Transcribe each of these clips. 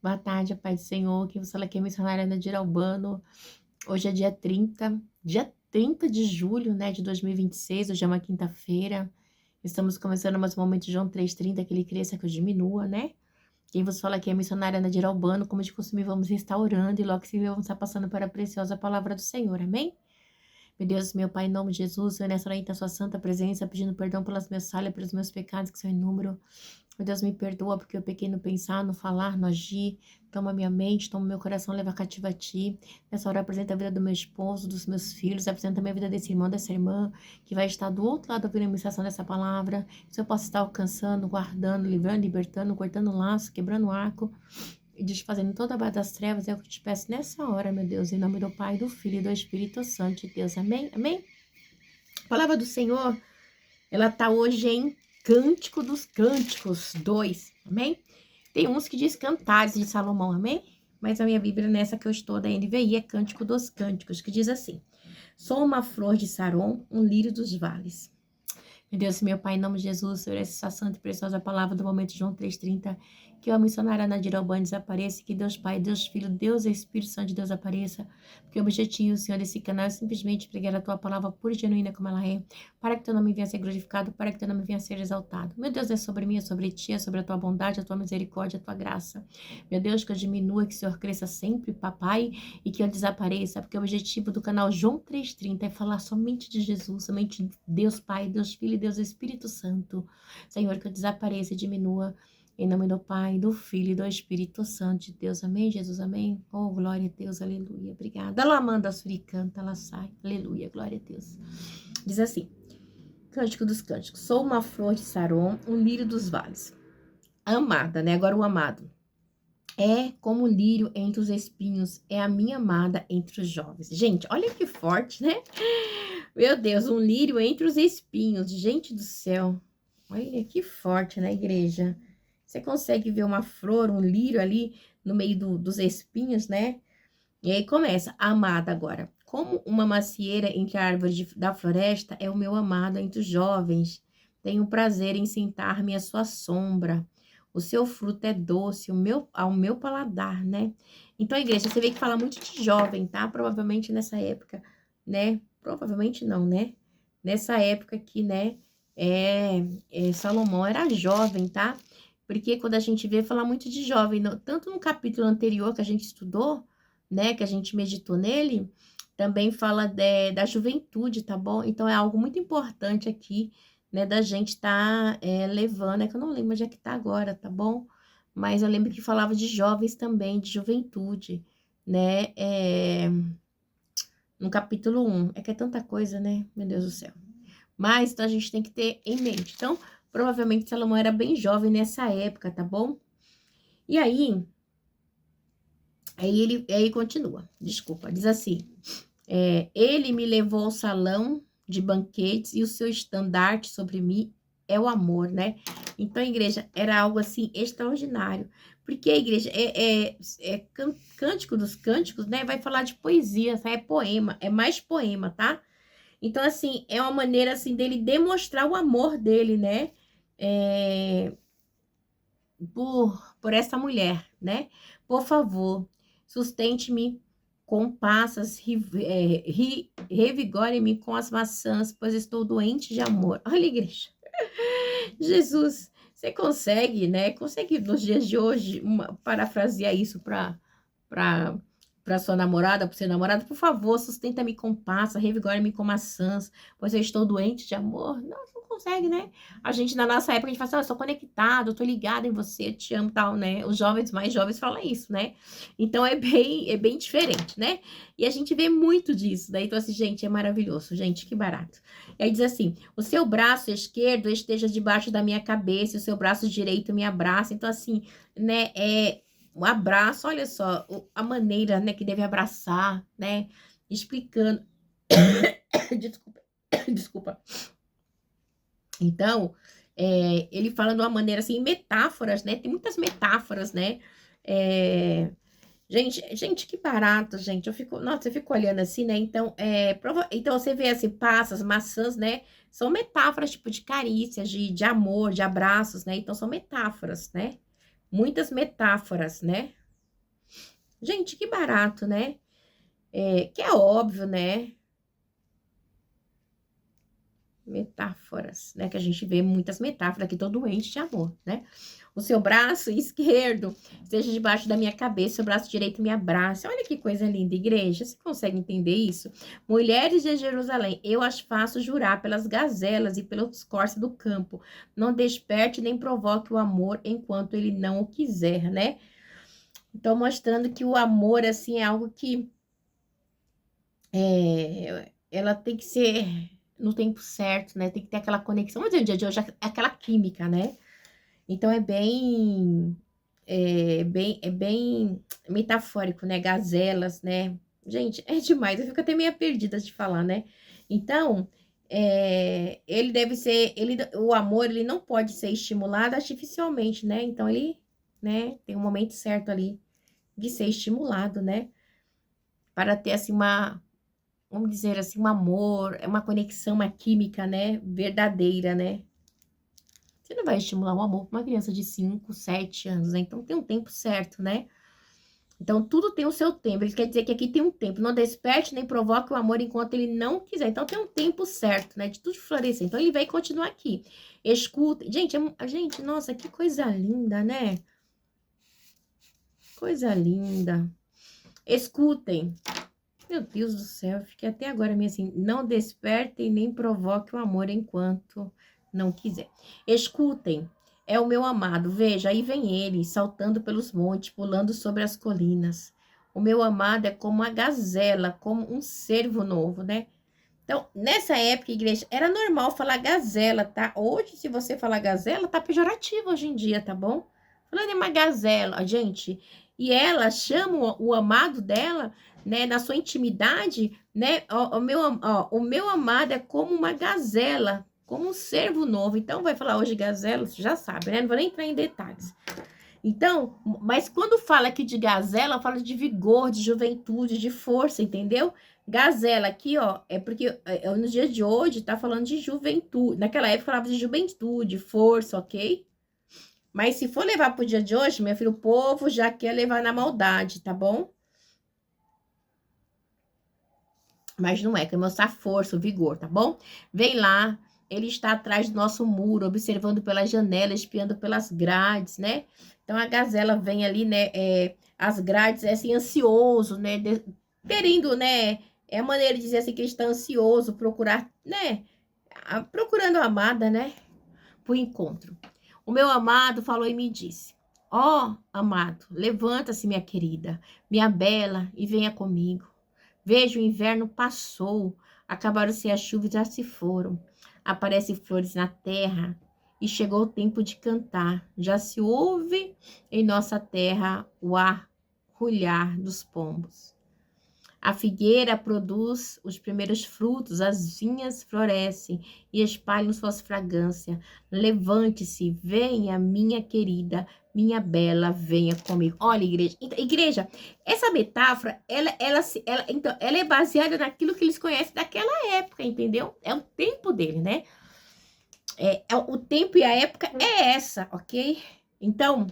Boa tarde, Pai do Senhor. Que você fala aqui é missionária Nadir Albano. Hoje é dia 30 de julho, né, de 2026. Hoje é uma quinta-feira. Estamos começando mais um momento de João 3:30, que ele cresça, que eu diminua, né? Quem vos fala aqui é a missionária Nadir Albano. Como de costume, vamos estar orando e logo se vê, vamos estar passando para a preciosa palavra do Senhor. Amém? Meu Deus, meu Pai, em nome de Jesus, eu nessa hora em sua santa presença, pedindo perdão pelas minhas falhas, pelos meus pecados, que são inúmeros. Meu Deus, me perdoa, porque eu pequei no pensar, no falar, no agir. Toma minha mente, toma meu coração, leva cativa a ti. Nessa hora, apresenta a vida do meu esposo, dos meus filhos, apresenta a minha vida desse irmão, dessa irmã, que vai estar do outro lado ouvindo a ministração dessa palavra. Se eu posso estar alcançando, guardando, livrando, libertando, cortando laço, quebrando arco e desfazendo toda a barra das trevas, é o que eu te peço nessa hora, meu Deus, em nome do Pai, do Filho e do Espírito Santo de Deus. Amém? Amém? A palavra do Senhor, ela tá hoje em Cântico dos Cânticos 2, amém? Tem uns que diz Cantares de Salomão, amém? Mas a minha Bíblia, nessa que eu estou da NVI, é Cântico dos Cânticos, que diz assim: Sou uma flor de Saron, um lírio dos vales. Meu Deus, meu Pai, em nome de Jesus, Senhor, essa santa e preciosa palavra do momento de João 3:30, que a missionária Nadir Albani desapareça, que Deus Pai, Deus Filho, Deus Espírito Santo de Deus apareça, porque o objetivo, Senhor, desse canal é simplesmente pregar a Tua palavra pura e genuína como ela é, para que Teu nome venha a ser glorificado, para que Teu nome venha a ser exaltado. Meu Deus, é sobre mim, é sobre Ti, é sobre a Tua bondade, a Tua misericórdia, a Tua graça. Meu Deus, que eu diminua, que o Senhor cresça sempre, Papai, e que eu desapareça, porque o objetivo do canal João 3:30 é falar somente de Jesus, somente de Deus Pai, Deus Filho e Deus Espírito Santo. Senhor, que eu desapareça e diminua, em nome do Pai, do Filho e do Espírito Santo de Deus. Amém, Jesus, amém. Oh, glória a Deus, aleluia, obrigada. Ela manda a suricanta, ela sai, aleluia, glória a Deus. Diz assim, Cântico dos Cânticos: Sou uma flor de Saron, um lírio dos vales. Amada, né? Agora o amado. É como o lírio entre os espinhos, é a minha amada entre os jovens. Gente, olha que forte, né? Meu Deus, um lírio entre os espinhos. Gente do céu. Olha que forte na igreja. Você consegue ver uma flor, um lírio ali no meio dos espinhos, né? E aí começa, amada agora. Como uma macieira entre a árvore da floresta, é o meu amado entre os jovens. Tenho prazer em sentar-me à sua sombra. O seu fruto é doce, ao meu paladar, né? Então, a igreja, você vê que fala muito de jovem, tá? Provavelmente nessa época, né? Provavelmente não, né? Nessa época aqui, né? Salomão era jovem, tá? Porque quando a gente vê, fala muito de jovem, tanto no capítulo anterior que a gente estudou, né? Que a gente meditou nele, também fala da juventude, tá bom? Então, é algo muito importante aqui, né, da gente tá levando, é que eu não lembro onde é que tá agora, tá bom? Mas eu lembro que falava de jovens também, de juventude, né, no capítulo 1, é que é tanta coisa, né, meu Deus do céu. Mas, então, a gente tem que ter em mente. Então, provavelmente, Salomão era bem jovem nessa época, tá bom? E aí continua, desculpa, diz assim, ele me levou ao salão de banquetes e o seu estandarte sobre mim é o amor, né? Então, a igreja era algo assim extraordinário, porque a igreja Cântico dos Cânticos, né? Vai falar de poesia, é poema, é mais poema, tá? Então, assim, é uma maneira assim dele demonstrar o amor dele, né? É, por essa mulher, né? Por favor, sustente-me com passas, revigore-me com as maçãs, pois estou doente de amor. Olha, igreja. Jesus, você consegue, né? Consegue nos dias de hoje parafrasear isso para sua namorada, para seu namorado? Por favor, sustenta-me com passa, revigore-me com maçãs, pois eu estou doente de amor. Não consegue, né? A gente, na nossa época, a gente fala assim, eu sou conectado, eu tô ligada em você, eu te amo, tal, né? Os jovens, mais jovens, falam isso, né? Então, é bem diferente, né? E a gente vê muito disso, né? Então, assim, gente, é maravilhoso, gente, que barato. E aí diz assim, o seu braço esquerdo esteja debaixo da minha cabeça, e o seu braço direito me abraça. Então, assim, né, um abraço, olha só, a maneira, né, que deve abraçar, né, explicando. Desculpa, desculpa. Então, ele fala de uma maneira assim, metáforas, né, tem muitas metáforas, né, gente, que barato, gente, nossa, eu fico olhando assim, né, então, então você vê assim, passas, maçãs, né, são metáforas, tipo, de carícias, de amor, de abraços, né, então são metáforas, né, muitas metáforas, né, Gente, que barato, né? Que é óbvio, né? Metáforas, né? Que a gente vê muitas metáforas aqui, tô doente de amor, né? O seu braço esquerdo esteja debaixo da minha cabeça, o braço direito me abraça. Olha que coisa linda, igreja. Você consegue entender isso? Mulheres de Jerusalém, eu as faço jurar pelas gazelas e pelos corços do campo. Não desperte nem provoque o amor enquanto ele não o quiser, né? Então, mostrando que o amor, assim, é algo que ela tem que ser no tempo certo, né? Tem que ter aquela conexão. Vamos dizer, no dia de hoje, aquela química, né? Então, é bem metafórico, né? Gazelas, né? Gente, é demais. Eu fico até meio perdida de falar, né? Então, ele deve ser, o amor, ele não pode ser estimulado artificialmente, né? Então, ele, né? Tem um momento certo ali de ser estimulado, né? Para ter, assim, vamos dizer assim, um amor, uma conexão, uma química, né? Verdadeira, né? Você não vai estimular o amor para uma criança de 5, 7 anos, né? Então tem um tempo certo, né? Então tudo tem o seu tempo. Ele quer dizer que aqui tem um tempo. Não desperte nem provoque o amor enquanto ele não quiser. Então tem um tempo certo, né? De tudo florescer. Então ele vai continuar aqui. Escuta. Gente, gente, nossa, que coisa linda, né? Coisa linda. Escutem. Meu Deus do céu, eu fiquei até agora meio assim. Não despertem nem provoque o amor enquanto não quiser. Escutem, é o meu amado. Veja, aí vem ele, saltando pelos montes, pulando sobre as colinas. O meu amado é como uma gazela, como um cervo novo, né? Então, nessa época, igreja, era normal falar gazela, tá? Hoje, se você falar gazela, tá pejorativo hoje em dia, tá bom? Falando em uma gazela, gente, e ela chama o amado dela, né, na sua intimidade, né? O meu amado é como uma gazela, como um cervo novo. Então, vai falar hoje gazela, você já sabe, né? Não vou nem entrar em detalhes. Então, mas quando fala aqui de gazela, fala de vigor, de juventude, de força, entendeu? Gazela aqui, ó, é porque nos dias de hoje tá falando de juventude. Naquela época falava de juventude, força, ok? Mas se for levar pro dia de hoje, meu filho, o povo já quer levar na maldade, tá bom? Mas não é, quer mostrar força, o vigor, tá bom? Vem lá, ele está atrás do nosso muro, observando pela janela, espiando pelas grades, né? Então a gazela vem ali, né? As grades, é assim, ansioso, né? Querendo, né? É a maneira de dizer assim que ele está ansioso, procurar, né? Procurando a amada, né? Por encontro. O meu amado falou e me disse: Ó, amado, levanta-se, minha querida, minha bela, e venha comigo. Veja, o inverno passou, acabaram-se as chuvas e já se foram. Aparecem flores na terra e chegou o tempo de cantar. Já se ouve em nossa terra o arrulhar dos pombos. A figueira produz os primeiros frutos, as vinhas florescem e espalham suas fragrâncias. Levante-se, venha, minha querida, minha bela, venha comigo. Olha, igreja. Então, igreja, essa metáfora, então, ela é baseada naquilo que eles conhecem daquela época, entendeu? É o tempo dele, né? O tempo e a época é essa, ok? Então,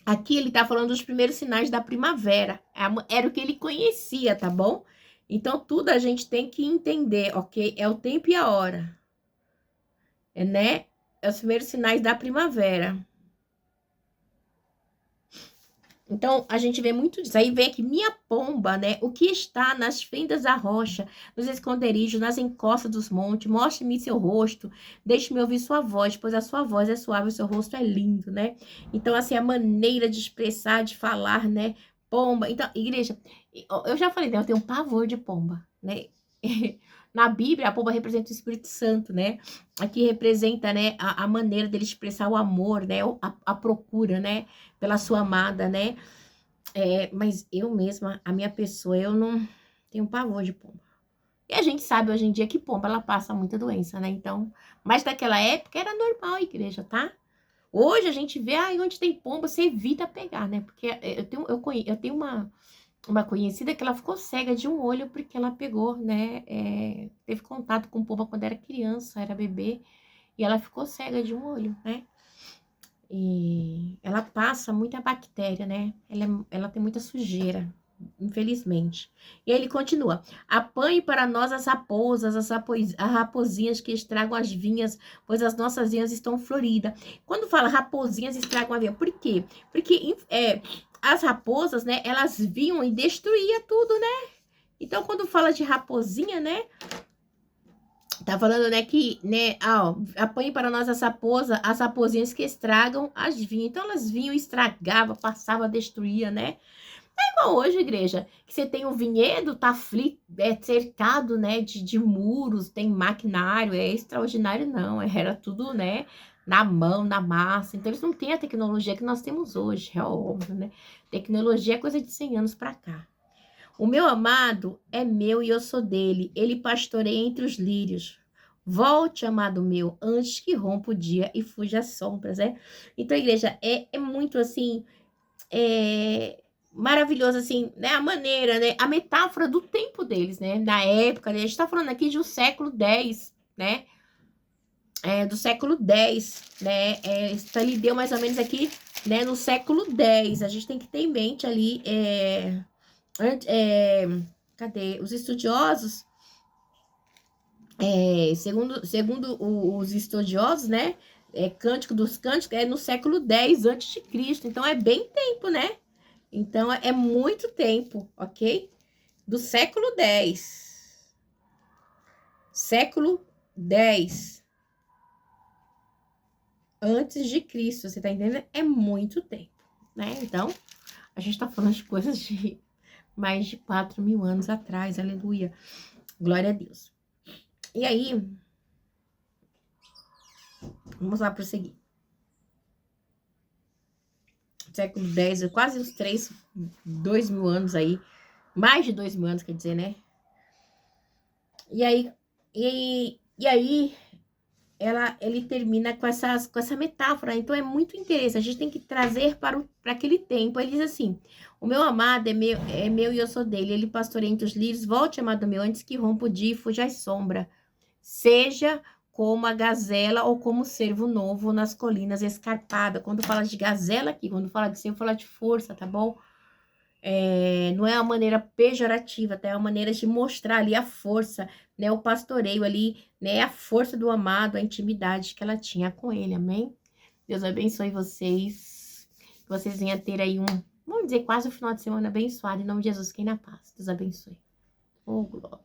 aqui ele tá falando dos primeiros sinais da primavera. Era o que ele conhecia, tá bom? Então, tudo a gente tem que entender, ok? É o tempo e a hora, né? É os primeiros sinais da primavera. Então, a gente vê muito disso. Aí vem aqui, minha pomba, né? O que está nas fendas da rocha, nos esconderijos, nas encostas dos montes, mostre-me seu rosto, deixe-me ouvir sua voz, pois a sua voz é suave, o seu rosto é lindo, né? Então, assim, a maneira de expressar, de falar, né? Pomba. Então, igreja, eu já falei, né? Eu tenho um pavor de pomba, né? Na Bíblia, a pomba representa o Espírito Santo, né? Aqui representa, né, a maneira dele expressar o amor, né? A procura, né? Pela sua amada, né? Mas eu mesma, a minha pessoa, eu não tenho pavor de pomba. E a gente sabe hoje em dia que pomba, ela passa muita doença, né? Então, mas naquela época era normal a igreja, tá? Hoje a gente vê, onde tem pomba, você evita pegar, né? Porque eu tenho uma conhecida que ela ficou cega de um olho porque ela pegou, né? Teve contato com pomba quando era criança, era bebê, e ela ficou cega de um olho, né? E ela passa muita bactéria, né? Ela tem muita sujeira, infelizmente. E aí ele continua: apanhe para nós as raposas, as raposinhas que estragam as vinhas, pois as nossas vinhas estão floridas. Quando fala raposinhas estragam a vinha, por quê? Porque as raposas, né, elas vinham e destruía tudo, né? Então, quando fala de raposinha, né, tá falando, né, que, né, ó, apanhe para nós as raposinhas que estragam as vinhas. Então, elas vinham, estragava, passava, destruía, né? É igual hoje, igreja, que você tem o vinhedo, tá cercado, né, de muros, tem maquinário, é extraordinário, não, era tudo, né, na mão, na massa. Então, eles não têm a tecnologia que nós temos hoje, é óbvio, né? Tecnologia é coisa de 100 anos para cá. O meu amado é meu e eu sou dele. Ele pastoreia entre os lírios. Volte, amado meu, antes que rompa o dia e fuja as sombras, né? Então, igreja, é muito assim, maravilhoso, assim, né? A maneira, né? A metáfora do tempo deles, né? Da época, né? A gente tá falando aqui de um século X, né? Do século X, né? Então, ele deu mais ou menos aqui, né? No século X. A gente tem que ter em mente ali, cadê? Os estudiosos, segundo os estudiosos, né? Cântico dos Cânticos é no século X antes de Cristo. Então, é bem tempo, né? Então, é muito tempo, ok? Do século X. Século X antes de Cristo, você tá entendendo? É muito tempo, né? Então, a gente tá falando de coisas de mais de 4.000 anos atrás, aleluia. Glória a Deus. E aí, vamos lá prosseguir. Século X, quase os 2.000 anos aí, mais de 2.000 anos, quer dizer, né? E aí, ele termina com essa metáfora. Então, é muito interessante. A gente tem que trazer para aquele tempo. Ele diz assim: o meu amado é meu e eu sou dele. Ele pastoreia entre os lírios. Volte, amado meu, antes que rompa o dia e fuja a sombra. Seja como a gazela ou como o cervo novo nas colinas escarpadas. Quando fala de gazela aqui, quando fala de cervo, fala de força, tá bom? Não é uma maneira pejorativa, tá? É uma maneira de mostrar ali a força, né? O pastoreio ali, né? A força do amado, a intimidade que ela tinha com ele, amém? Deus abençoe vocês. Que vocês venham ter aí vamos dizer, quase um final de semana abençoado. Em nome de Jesus, quem na paz. Deus abençoe. Oh, glória.